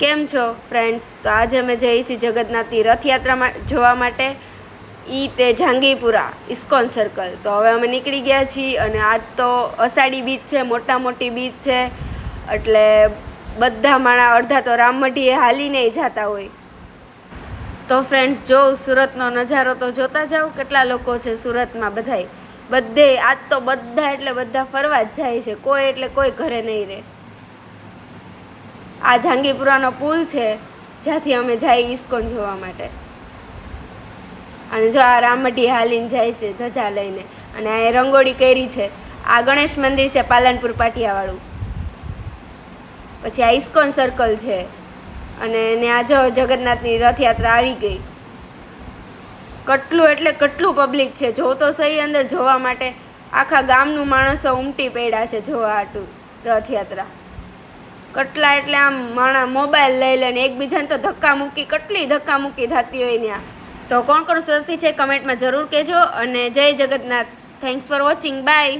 કેમ છો ફ્રેન્ડ્સ? તો આજે અમે જઈએ છીએ જગન્નાથની રથયાત્રા જોવા માટે. તે જાંગીપુરા ઇસ્કોન સર્કલ. તો હવે અમે નીકળી ગયા છીએ અને આજ તો અષાઢી બીજ છે, મોટી બીજ છે, એટલે બધા માણા અડધા તો રામમઢીએ હાલીને જતા હોય. તો ફ્રેન્ડ્સ, જો સુરતનો નજારો તો જોતા જાઓ, કેટલા લોકો છે સુરતમાં. બધે આજ તો બધા ફરવા જ જાય છે, કોઈ એટલે કોઈ ઘરે નહીં રહે. આ જાંગીપુરાનો પુલ છે જ્યાંથી અમે જઈએ ઇસ્કોન જોવા માટે. અને જો આ રામમઢી હાલીને જાય છે ધજા લઈને, અને આ રંગોળી કરી છે. આ ગણેશ મંદિર છે પાલનપુર પાટિયાવાળું. પછી આ ઇસ્કોન સર્કલ છે, અને ત્યાં જો જગન્નાથની રથયાત્રા આવી ગઈ. કેટલું પબ્લિક છે, જો તો સહી અંદર જોવા માટે. આખા ગામનું માણસો ઉમટી પડ્યા છે જોવા હાટું રથયાત્રા. કેટલા એટલે આમ માણા મોબાઈલ લઈ લે ને એકબીજાને તો કેટલી ધક્કા મૂકી થતી હોય ત્યાં. તો કોણ સુરતથી છે કમેન્ટમાં જરૂર કહેજો. અને Jai Jagannath. Thanks for watching. By.